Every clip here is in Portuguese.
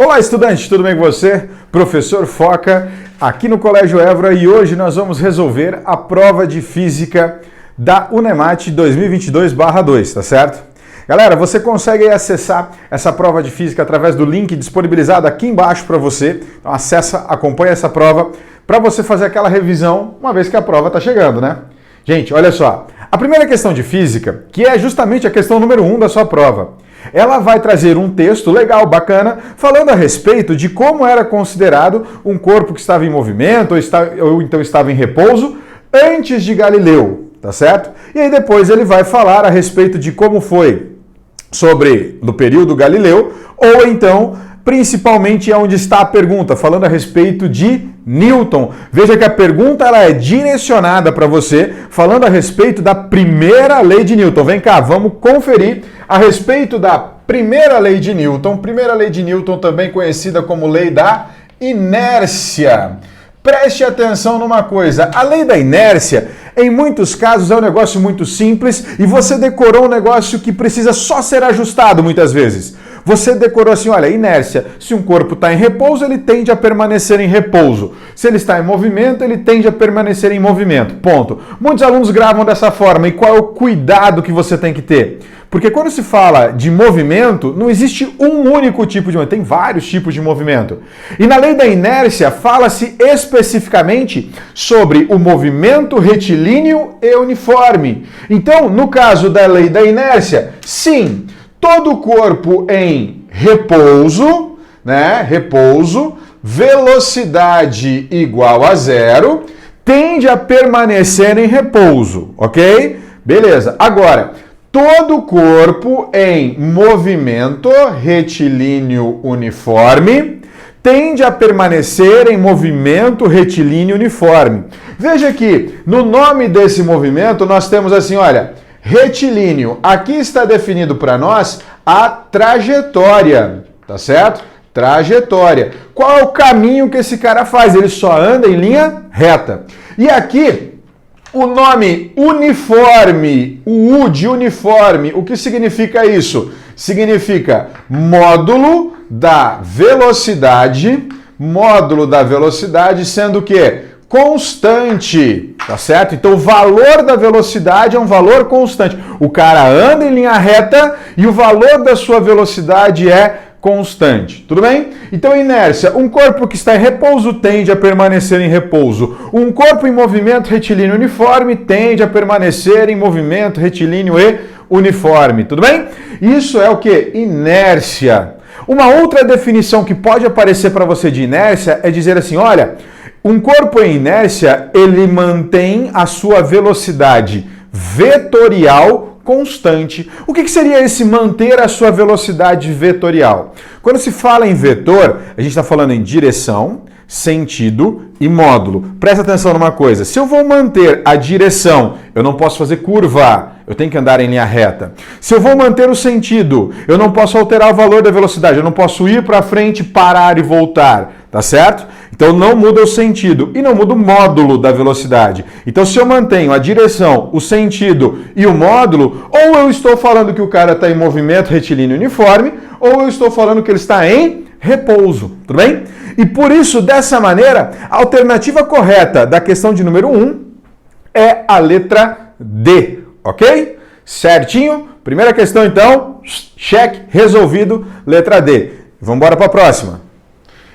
Olá, estudante, tudo bem com você? Professor Foca, aqui no Colégio Évora, e hoje nós vamos resolver a prova de Física da UNEMAT 2022/2, tá certo? Galera, você consegue acessar essa prova de Física através do link disponibilizado aqui embaixo para você. Então acessa, acompanha essa prova para você fazer aquela revisão uma vez que a prova está chegando, né? Gente, olha só, a primeira questão de Física, que é justamente a questão número 1 da sua prova, ela vai trazer um texto legal, bacana, falando a respeito de como era considerado um corpo que estava em movimento ou então estava em repouso antes de Galileu, tá certo? E aí depois ele vai falar a respeito de como foi no período Galileu, ou então, principalmente onde está a pergunta, falando a respeito de Newton. Veja que a pergunta ela é direcionada para você, falando a respeito da primeira lei de Newton. Vem cá, vamos conferir a respeito da primeira lei de Newton. Primeira lei de Newton, também conhecida como lei da inércia. Preste atenção numa coisa, a lei da inércia, em muitos casos, é um negócio muito simples e você decorou um negócio que precisa só ser ajustado muitas vezes. Você decorou assim, olha, inércia, se um corpo está em repouso, ele tende a permanecer em repouso. Se ele está em movimento, ele tende a permanecer em movimento. Ponto. Muitos alunos gravam dessa forma. E qual é o cuidado que você tem que ter? Porque quando se fala de movimento, não existe um único tipo de movimento, tem vários tipos de movimento. E na lei da inércia, fala-se especificamente sobre o movimento retilíneo e uniforme. Então, no caso da lei da inércia, sim, todo corpo em repouso, né? Repouso, velocidade igual a zero, tende a permanecer em repouso, ok? Beleza. Agora, todo corpo em movimento retilíneo uniforme tende a permanecer em movimento retilíneo uniforme. Veja que no nome desse movimento nós temos assim, olha, retilíneo. Aqui está definido para nós a trajetória, tá certo? Trajetória. Qual é o caminho que esse cara faz? Ele só anda em linha reta. E aqui, o nome uniforme, o U de uniforme, o que significa isso? Significa módulo da velocidade sendo o quê? Constante, tá certo? Então o valor da velocidade é um valor constante. O cara anda em linha reta e o valor da sua velocidade é constante, tudo bem? Então inércia, um corpo que está em repouso tende a permanecer em repouso. Um corpo em movimento retilíneo uniforme tende a permanecer em movimento retilíneo e uniforme, tudo bem? Isso é o que? Inércia. Uma outra definição que pode aparecer para você de inércia é dizer assim, olha, um corpo em inércia, ele mantém a sua velocidade vetorial constante. O que seria esse manter a sua velocidade vetorial? Quando se fala em vetor, a gente está falando em direção, sentido e módulo. Presta atenção numa coisa, se eu vou manter a direção, eu não posso fazer curva, eu tenho que andar em linha reta. Se eu vou manter o sentido, eu não posso alterar o valor da velocidade, eu não posso ir para frente, parar e voltar, tá certo? Então não muda o sentido e não muda o módulo da velocidade. Então se eu mantenho a direção, o sentido e o módulo, ou eu estou falando que o cara está em movimento retilíneo uniforme, ou eu estou falando que ele está em repouso, tudo bem? E por isso, dessa maneira, a alternativa correta da questão de número 1 é a letra D, ok? Certinho? Primeira questão, então, cheque, resolvido, letra D. Vamos embora para a próxima.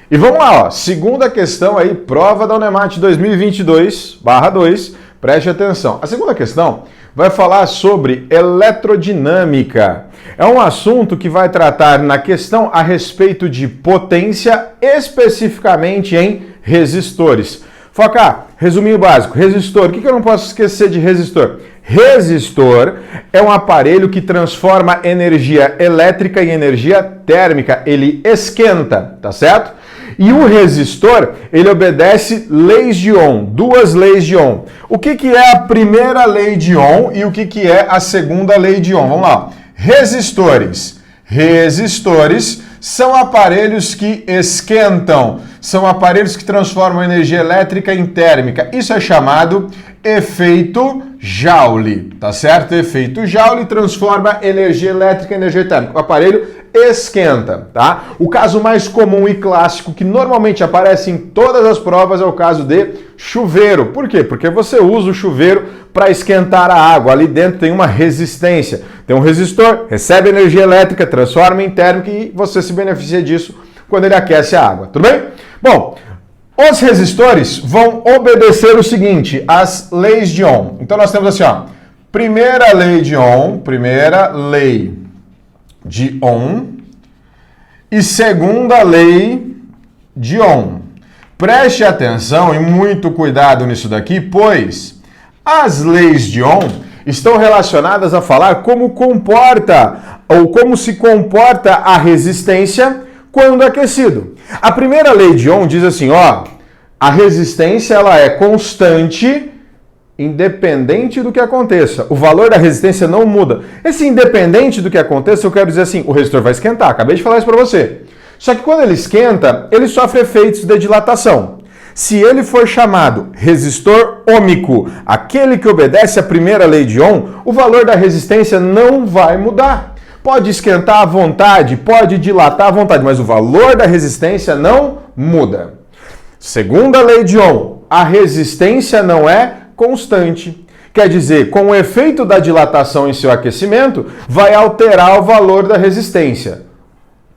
E vamos lá, ó, segunda questão aí, prova da UNEMAT 2022/2, preste atenção. A segunda questão vai falar sobre eletrodinâmica. É um assunto que vai tratar na questão a respeito de potência, especificamente em resistores. Foca, resuminho básico, resistor, o que eu não posso esquecer de resistor? Resistor é um aparelho que transforma energia elétrica em energia térmica, ele esquenta, tá certo? E o resistor, ele obedece leis de Ohm, duas leis de Ohm. O que é a primeira lei de Ohm e o que é a segunda lei de Ohm? Vamos lá. Resistores. Resistores são aparelhos que esquentam, são aparelhos que transformam energia elétrica em térmica. Isso é chamado efeito Joule, tá certo? Efeito Joule transforma energia elétrica em energia térmica. O aparelho esquenta, tá? O caso mais comum e clássico que normalmente aparece em todas as provas é o caso de chuveiro. Por quê? Porque você usa o chuveiro para esquentar a água. Ali dentro tem uma resistência, tem um resistor, recebe energia elétrica, transforma em térmica e você se beneficia disso quando ele aquece a água, tudo bem? Bom, os resistores vão obedecer o seguinte, as leis de Ohm. Então nós temos assim, ó, primeira lei de Ohm e segunda lei de Ohm. Preste atenção e muito cuidado nisso daqui, pois as leis de Ohm estão relacionadas a falar como comporta ou como se comporta a resistência quando aquecido. A primeira lei de Ohm diz assim, ó, a resistência ela é constante independente do que aconteça. O valor da resistência não muda. Esse independente do que aconteça, eu quero dizer assim, o resistor vai esquentar. Acabei de falar isso para você. Só que quando ele esquenta, ele sofre efeitos de dilatação. Se ele for chamado resistor ômico, aquele que obedece à primeira lei de Ohm, o valor da resistência não vai mudar. Pode esquentar à vontade, pode dilatar à vontade, mas o valor da resistência não muda. Segunda lei de Ohm, a resistência não é constante. Quer dizer, com o efeito da dilatação em seu aquecimento, vai alterar o valor da resistência.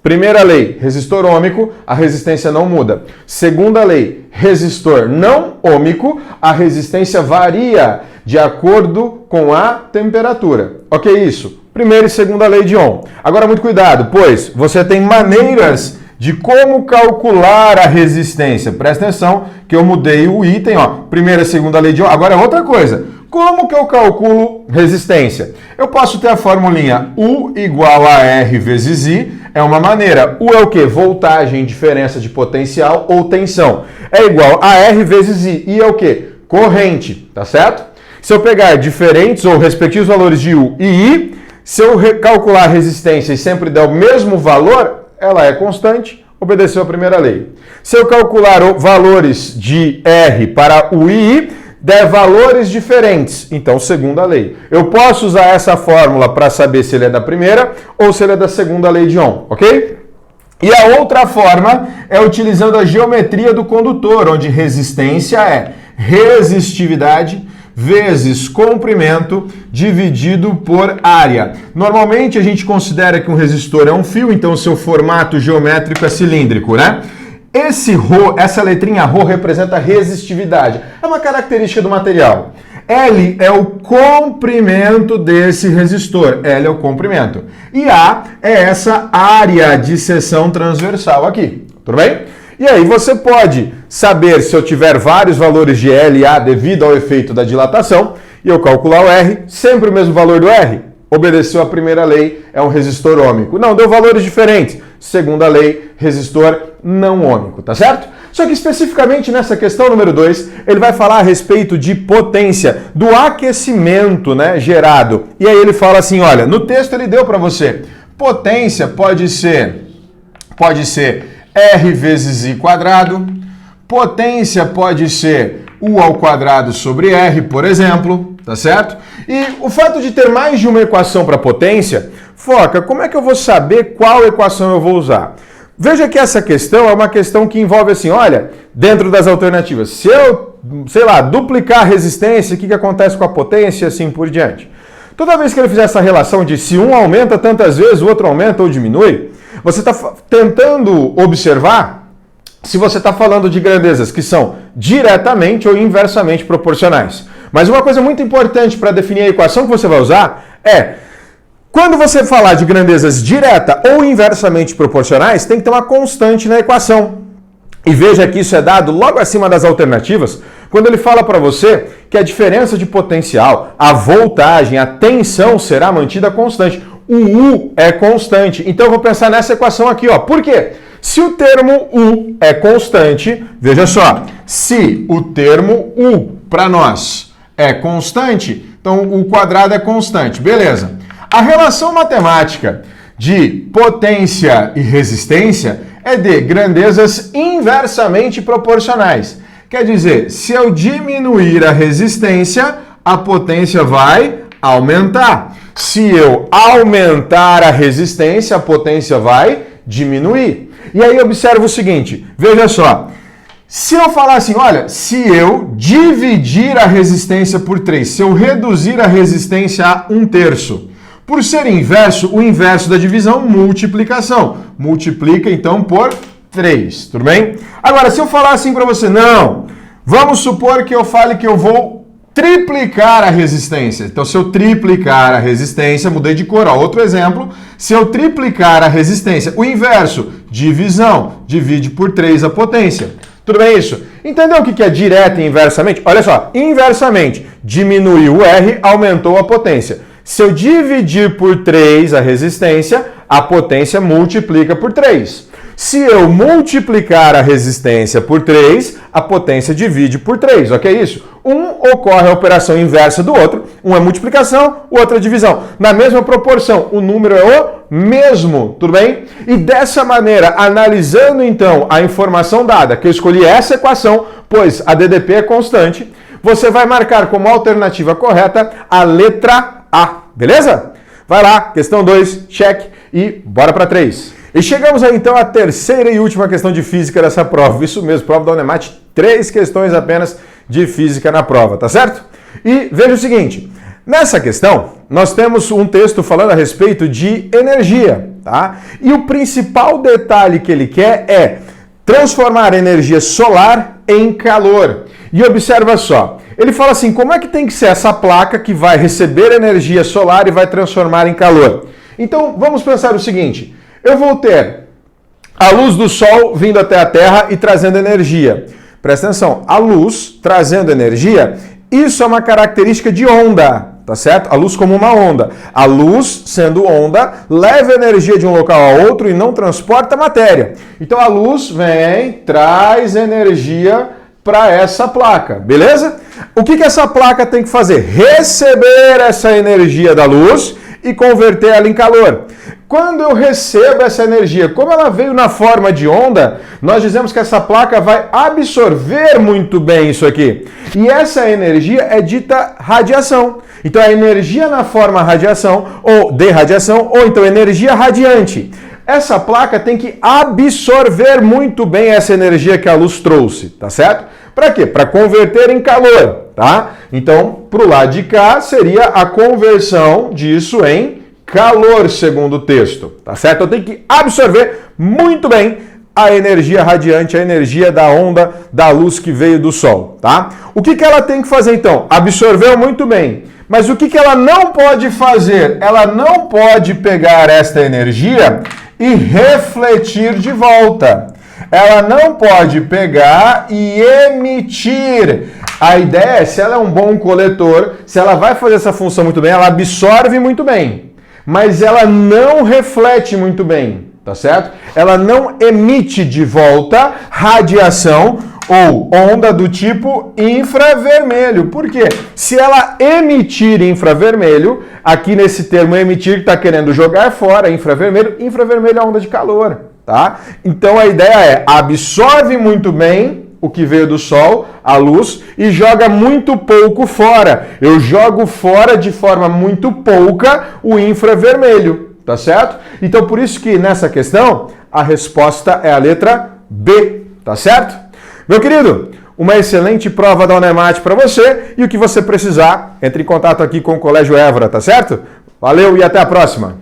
Primeira lei, resistor ômico, a resistência não muda. Segunda lei, resistor não ômico, a resistência varia de acordo com a temperatura. Ok, isso? Primeira e segunda lei de Ohm. Agora, muito cuidado, pois você tem maneiras de como calcular a resistência. Presta atenção que eu mudei o item, ó. Primeira e segunda lei de Ohm. Agora, outra coisa. Como que eu calculo resistência? Eu posso ter a formulinha U igual a R vezes I, é uma maneira. U é o quê? Voltagem, diferença de potencial ou tensão. É igual a R vezes I. I é o quê? Corrente, tá certo? Se eu pegar diferentes ou respectivos valores de U e I, se eu calcular a resistência e sempre der o mesmo valor, ela é constante, obedeceu a primeira lei. Se eu calcular valores de R para U e I, der valores diferentes, então segunda lei. Eu posso usar essa fórmula para saber se ele é da primeira ou se ele é da segunda lei de Ohm, ok? E a outra forma é utilizando a geometria do condutor, onde resistência é resistividade vezes comprimento dividido por área. Normalmente a gente considera que um resistor é um fio, então o seu formato geométrico é cilíndrico, né? Esse ρ, essa letrinha ρ representa resistividade. É uma característica do material. L é o comprimento desse resistor. L é o comprimento. E A é essa área de seção transversal aqui. Tudo bem? E aí você pode saber se eu tiver vários valores de L e A devido ao efeito da dilatação e eu calcular o R, sempre o mesmo valor do R. Obedeceu a primeira lei, é um resistor ômico. Não, deu valores diferentes. Segunda lei, resistor não ômico, tá certo? Só que especificamente nessa questão número 2, ele vai falar a respeito de potência, do aquecimento, né, gerado. E aí ele fala assim, olha, no texto ele deu para você, potência pode ser R vezes I quadrado, potência pode ser U ao quadrado sobre R, por exemplo, tá certo? E o fato de ter mais de uma equação para potência, foca, como é que eu vou saber qual equação eu vou usar? Veja que essa questão é uma questão que envolve assim, olha, dentro das alternativas, se eu, sei lá, duplicar a resistência, o que acontece com a potência e assim por diante? Toda vez que ele fizer essa relação de se um aumenta tantas vezes, o outro aumenta ou diminui, você está tentando observar se você está falando de grandezas que são diretamente ou inversamente proporcionais. Mas uma coisa muito importante para definir a equação que você vai usar é, quando você falar de grandezas direta ou inversamente proporcionais, tem que ter uma constante na equação. E veja que isso é dado logo acima das alternativas, quando ele fala para você que a diferença de potencial, a voltagem, a tensão será mantida constante. O U é constante. Então eu vou pensar nessa equação aqui, ó. Por quê? Se o termo U é constante, veja só, se o termo U para nós é constante, então o quadrado é constante. Beleza. A relação matemática de potência e resistência é de grandezas inversamente proporcionais. Quer dizer, se eu diminuir a resistência, a potência vai aumentar. Se eu aumentar a resistência, a potência vai diminuir. E aí observa o seguinte, veja só. Se eu falar assim, olha, se eu dividir a resistência por 3, se eu reduzir a resistência a 1/3, por ser inverso, o inverso da divisão, multiplicação. Multiplica, então, por 3, tudo bem? Agora, se eu falar assim para você, não, vamos supor que eu fale que eu vou triplicar a resistência. Então, se eu triplicar a resistência, mudei de cor, ó, outro exemplo, se eu triplicar a resistência, o inverso, divisão, divide por 3 a potência. Tudo bem isso? Entendeu o que é direta e inversamente? Olha só, inversamente, diminuiu o R, aumentou a potência. Se eu dividir por 3 a resistência, a potência multiplica por 3. Se eu multiplicar a resistência por 3, a potência divide por 3, ok? Isso? Ocorre a operação inversa do outro, um é multiplicação, o outro é divisão. Na mesma proporção, o número é o mesmo, tudo bem? E dessa maneira, analisando então a informação dada, que eu escolhi essa equação, pois a DDP é constante, você vai marcar como alternativa correta a letra A, beleza? Vai lá, questão 2, check e bora para 3. E chegamos aí então à terceira e última questão de física dessa prova. Isso mesmo, prova da Unemat, 3 questões apenas de física na prova, tá certo? E veja o seguinte, nessa questão nós temos um texto falando a respeito de energia, tá? E o principal detalhe que ele quer é transformar energia solar em calor. E observa só, ele fala assim, como é que tem que ser essa placa que vai receber energia solar e vai transformar em calor? Então vamos pensar o seguinte, eu vou ter a luz do sol vindo até a Terra e trazendo energia. Presta atenção, a luz trazendo energia, isso é uma característica de onda, tá certo? A luz como uma onda. A luz, sendo onda, leva energia de um local a outro e não transporta matéria. Então a luz vem, traz energia para essa placa, beleza? O que essa placa tem que fazer? Receber essa energia da luz e converter ela em calor. Quando eu recebo essa energia, como ela veio na forma de onda, nós dizemos que essa placa vai absorver muito bem isso aqui. E essa energia é dita radiação. Então a energia na forma radiação, ou de radiação, ou então energia radiante. Essa placa tem que absorver muito bem essa energia que a luz trouxe, tá certo? Para quê? Para converter em calor, tá? Então, para o lado de cá, seria a conversão disso em calor, segundo o texto, tá certo? Eu tenho que absorver muito bem a energia radiante, a energia da onda da luz que veio do sol, tá? O que ela tem que fazer, então? Absorveu muito bem. Mas o que ela não pode fazer? Ela não pode pegar esta energia e refletir de volta. Ela não pode pegar e emitir. A ideia é, se ela é um bom coletor, se ela vai fazer essa função muito bem, ela absorve muito bem, mas ela não reflete muito bem, tá certo? Ela não emite de volta radiação ou onda do tipo infravermelho. Por quê? Se ela emitir infravermelho, aqui nesse termo emitir está querendo jogar fora infravermelho, infravermelho é onda de calor, tá? Então a ideia é absorve muito bem o que veio do sol, a luz, e joga muito pouco fora. Eu jogo fora de forma muito pouca o infravermelho, tá certo? Então por isso que nessa questão a resposta é a letra B, tá certo? Meu querido, uma excelente prova da Unemat para você e o que você precisar, entre em contato aqui com o Colégio Évora, tá certo? Valeu e até a próxima!